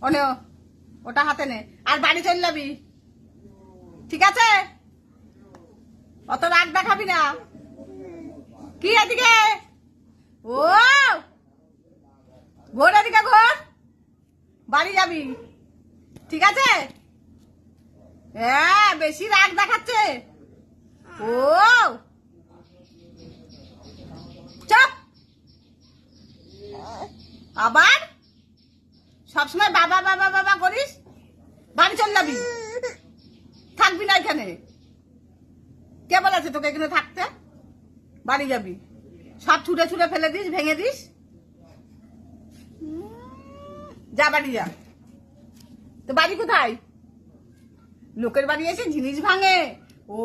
One ওটা হাতে নে আর বাড়ি চলে যাবি, ঠিক আছে? অত রাগ দেখাবি না। কি এদিকে ও ঘোর, এদিকে ঘোর, বাড়ি যাবি, ঠিক আছে? হ্যাঁ, বেশি রাগ দেখাচ্ছে। ও চুপ, আবার সবসময় বাবা বাবা বাবা করিস। বাড়ি চল যাবি, থাকবি না এখানে। কে বলেছে তোকে এখানে থাকতে? বাড়ি যাবি, সব ছুঁড়ে ছুঁড়ে ফেলে দিস, ভেঙে দিস। যা বাড়ি যা। তো বাড়ি কোথায়? লোকের বাড়ি এসে জিনিস ভাঙে। ও